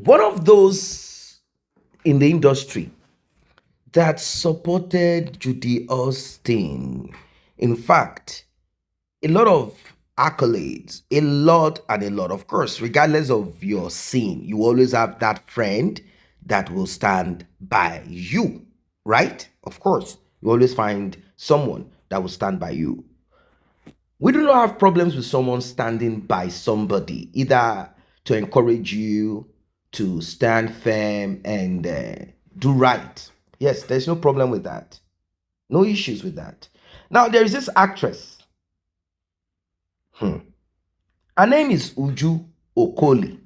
one of those in the industry that supported Judy Austin. In fact, a lot of accolades, a lot and a lot. Of course, regardless of your scene, you always have that friend that will stand by you, right? Of course, you always find someone that will stand by you. We do not have problems with someone standing by somebody, either to encourage you to stand firm and do right. Yes, there's no problem with that. No issues with that. Now, there is this actress. Her name is Uju Okoli.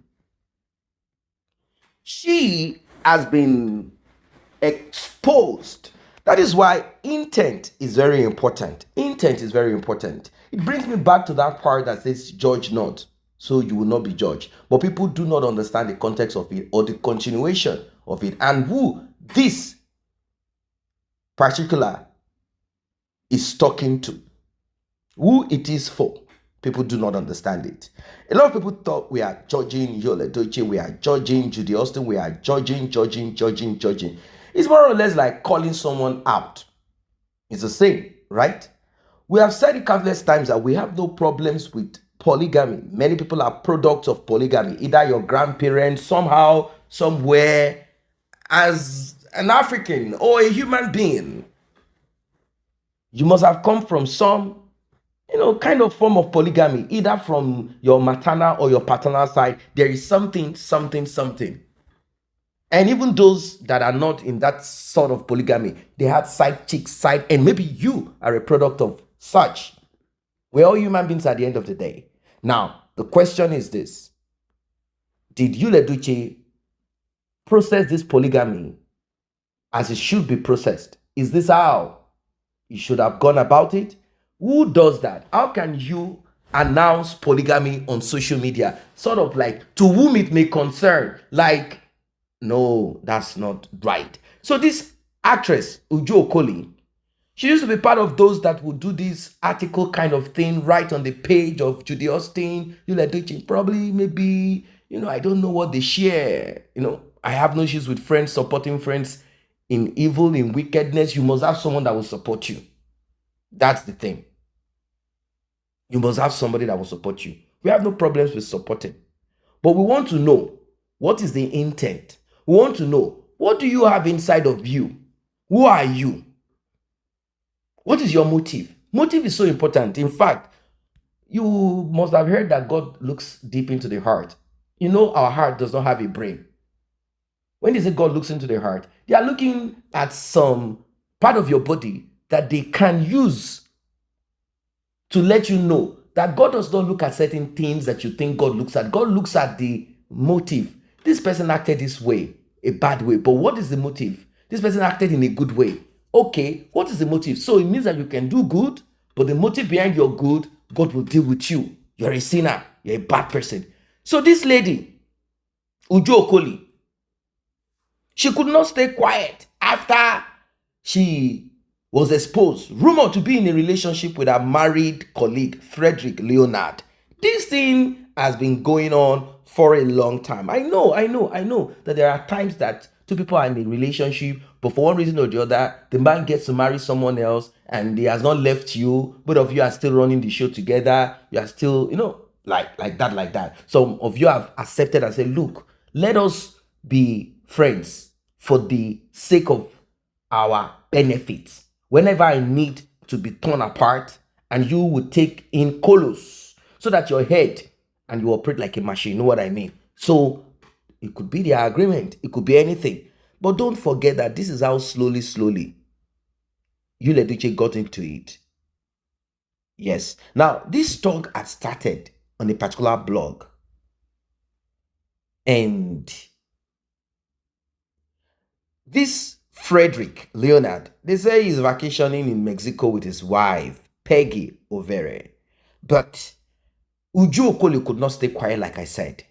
She has been exposed. That is why intent is very important. Intent is very important. It brings me back to that part that says, judge not, so you will not be judged. But people do not understand the context of it or the continuation of it and who this particular is talking to, who it is for. People do not understand it. A lot of people thought we are judging Yul Edochie, we are judging Judy Austin, we are judging. It's more or less like calling someone out. It's the same, right? We have said it countless times that we have no problems with polygamy. Many people are products of polygamy. Either your grandparents, somehow, somewhere, as an African or a human being, you must have come from some kind of form of polygamy, either from your maternal or your paternal side. There is something. And even those that are not in that sort of polygamy, they had side chicks, side, and maybe you are a product of such. We're all human beings at the end of the day. Now, the question is this. Did Yul Edochie process this polygamy as it should be processed? Is this how you should have gone about it? Who does that? How can you announce polygamy on social media? Sort of like, to whom it may concern. Like, no, that's not right. So this actress, Uju Okoli, she used to be part of those that would do this article kind of thing right on the page of Judy Austin, Yul Edochie, probably, maybe, I don't know what they share. I have no issues with friends supporting friends in evil, in wickedness. You must have someone that will support you. That's the thing. You must have somebody that will support you. We have no problems with supporting. But we want to know, what is the intent? We want to know, what do you have inside of you? Who are you? What is your motive? Motive is so important. In fact, you must have heard that God looks deep into the heart. Our heart does not have a brain. When they say God looks into the heart, they are looking at some part of your body that they can use to let you know that God does not look at certain things that you think God looks at. God looks at the motive. This person acted this way, a bad way, but what is the motive? This person acted in a good way. Okay, what is the motive? So it means that you can do good, but the motive behind your good, God will deal with you. You're a sinner. You're a bad person. So this lady, Uju Okoli, she could not stay quiet after she was exposed, rumored to be in a relationship with her married colleague, Frederick Leonard. This thing has been going on for a long time. I know that there are times that two people are in a relationship, but for one reason or the other, the man gets to marry someone else and he has not left you. Both of you are still running the show together. You are still, like that. Some of you have accepted and said, look, let us be friends for the sake of our benefits. Whenever I need to be torn apart, and you will take in colos so that your head and you operate like a machine. You know what I mean? So it could be their agreement. It could be anything. But don't forget that this is how slowly Yul Edochie got into it. Yes. Now, this talk had started on a particular blog. And this Frederick Leonard, they say he's vacationing in Mexico with his wife, Peggy Overe. But Uju Okoli could not stay quiet, like I said.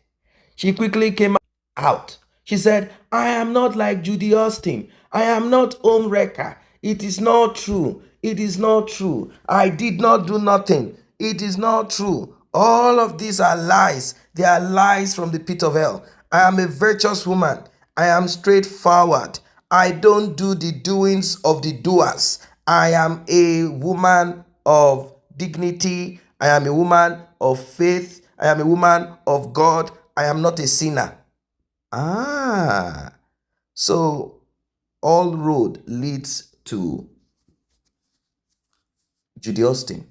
She quickly came out. She said, I am not like Judy Austin. I am not homewrecker. It is not true. It is not true. I did not do nothing. It is not true. All of these are lies. They are lies from the pit of hell. I am a virtuous woman. I am straightforward. I don't do the doings of the doers. I am a woman of dignity. I am a woman of faith. I am a woman of God. I am not a sinner. Ah, so all road leads to Judy Austin.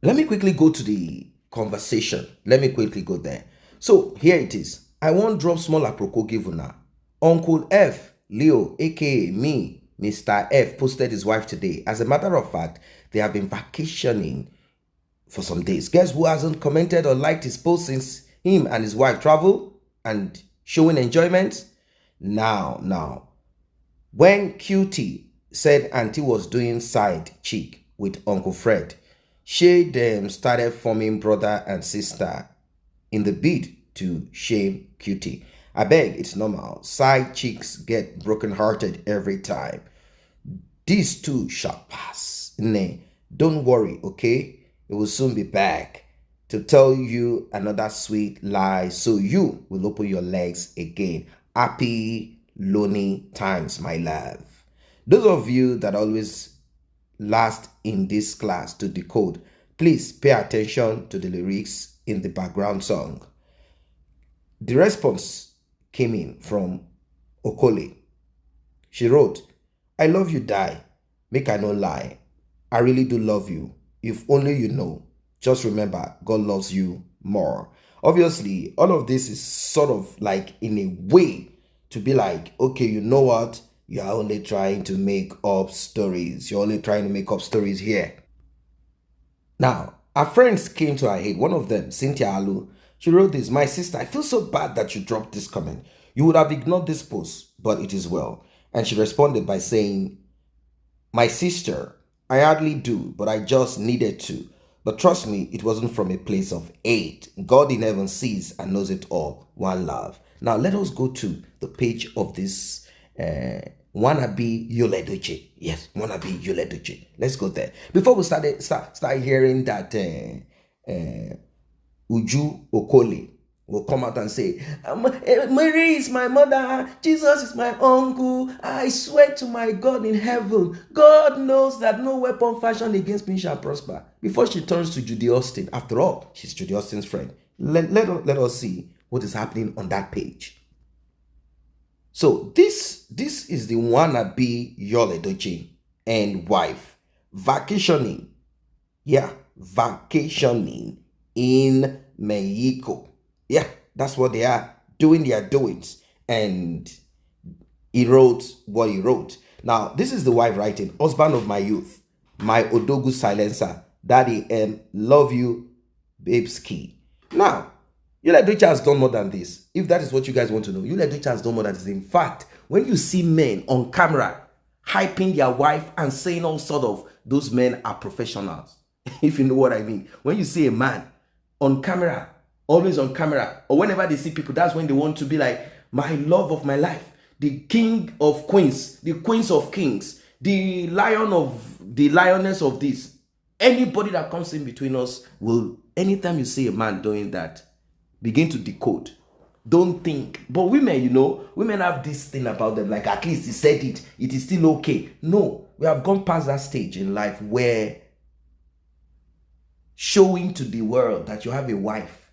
Let me quickly go to the conversation. Let me quickly go there. So here it is. I won't drop small aproko give una. Uncle F, Leo, aka me, Mr. F, posted his wife today. As a matter of fact, they have been vacationing for some days. Guess who hasn't commented or liked his post since him and his wife travel and showing enjoyment? Now, when QT said Auntie was doing side chick with Uncle Fred, she them started forming brother and sister in the bid to shame QT. I beg, it's normal. Side chicks get brokenhearted every time. These two shall pass. Nay, don't worry, okay? It will soon be back to tell you another sweet lie so you will open your legs again. Happy, lonely times, my love. Those of you that always last in this class to decode, please pay attention to the lyrics in the background song. The response came in from Okoli. She wrote, I love you, die. Make I no lie. I really do love you. If only you know. Just remember, God loves you more. Obviously, all of this is sort of like in a way to be like, okay, you know what? You are only trying to make up stories. You're only trying to make up stories here. Now, our friends came to her aid. One of them, Cynthia Alu, she wrote this, my sister, I feel so bad that you dropped this comment. You would have ignored this post, but it is well. And she responded by saying, my sister, I hardly do, but I just needed to. But trust me, it wasn't from a place of hate. God in heaven sees and knows it all. One love. Now, let us go to the page of this wannabe Yul Edochie. Yes, wannabe Yul Edochie. Let's go there. Before we start hearing that Uju Okoli will come out and say, Mary is my mother, Jesus is my uncle, I swear to my God in heaven, God knows that no weapon fashioned against me shall prosper. Before she turns to Judy Austin, after all, she's Judy Austin's friend. Let us see what is happening on that page. So this is the wannabe Yul Edochie and wife vacationing. Yeah, vacationing in Mexico. Yeah, that's what they are doing their doings. And he wrote what he wrote. Now, this is the wife writing, husband of my youth, my Odogu silencer, daddy M, love you, babeski. Now, Yul Edochie has done more than this. If that is what you guys want to know, Yul Edochie has done more than this. In fact, when you see men on camera hyping their wife and saying all sort of, those men are professionals. If you know what I mean. When you see a man on camera, always on camera, or whenever they see people, that's when they want to be like, my love of my life, the king of queens, the queens of kings, the lion of the lioness of this. Anybody that comes in between us will, anytime you see a man doing that, begin to decode. Don't think. But women, you know, women have this thing about them, like at least he said it, it is still okay. No, we have gone past that stage in life where showing to the world that you have a wife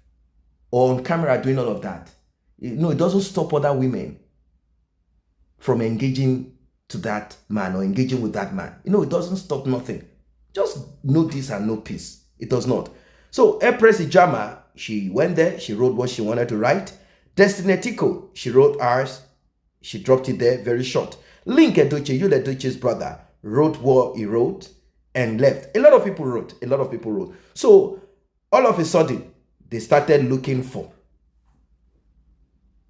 or on camera doing all of that, no, it doesn't stop other women from engaging to that man or engaging with that man. You know, it doesn't stop nothing. Just know this and know peace. It does not. So Empress Ijama, she went there, she wrote what she wanted to write. Destiny Tico, she wrote ours, she dropped it there, very short. Link Edochie, Yul Edochie's brother, wrote what he wrote and left. A lot of people wrote. So all of a sudden, they started looking for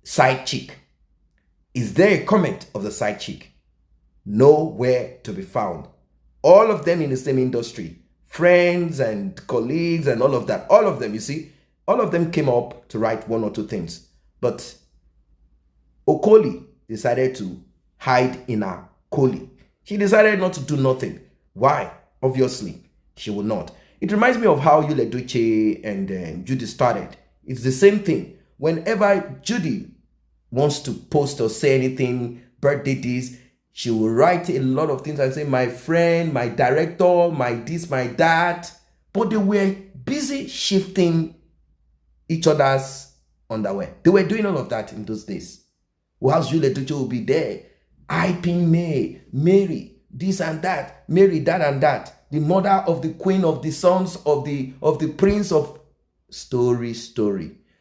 side chick. Is there a comment of the side chick? Nowhere to be found. All of them in the same industry, friends and colleagues and all of that. All of them, you see, all of them came up to write one or two things. But Okoli decided to hide in her coli. She decided not to do nothing. Why? Obviously, she would not. It reminds me of how Yul Edochie and Judy started. It's the same thing. whenever Judy wants to post or say anything, birthday this, she will write a lot of things and say, my friend, my director, my this, my that. But they were busy shifting each other's underwear. They were doing all of that in those days. Whilst Julie Tucho will be there, hyping Mary, this and that, Mary, that and that, the mother of the queen of the sons of the prince of story.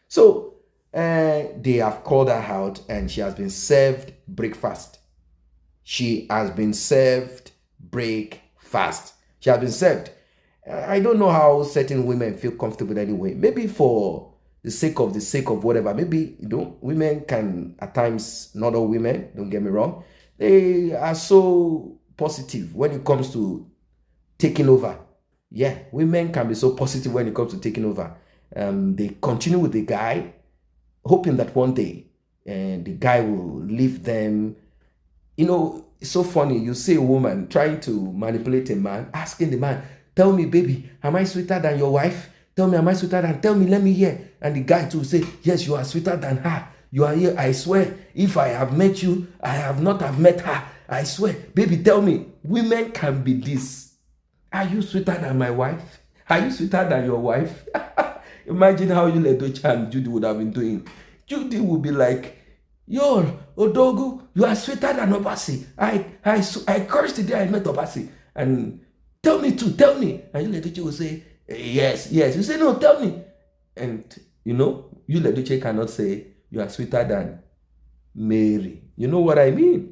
So they have called her out and she has been served breakfast. She has been served breakfast. She has been served. I don't know how certain women feel comfortable anyway. Maybe for the sake of whatever. Maybe, women can at times, not all women, don't get me wrong, they are so positive when it comes to taking over. Yeah, women can be so positive when it comes to taking over. They continue with the guy, hoping that one day the guy will leave them. It's so funny. You see a woman trying to manipulate a man, asking the man, tell me, baby, am I sweeter than your wife? Tell me, am I sweeter than? Tell me, let me hear. And the guy too say, yes, you are sweeter than her. You are here, I swear. If I have met you, I have not have met her. I swear. Baby, tell me, women can be this. Are you sweeter than my wife? Are you sweeter than your wife? Imagine how you Edochie and Judy would have been doing. Judy would be like, yo, Odogu, you are sweeter than Obasi. I cursed the day I met Obasi. And tell me too, tell me. And you Edochie will say, yes. You say, no, tell me. And, you Edochie cannot say, you are sweeter than Mary. You know what I mean?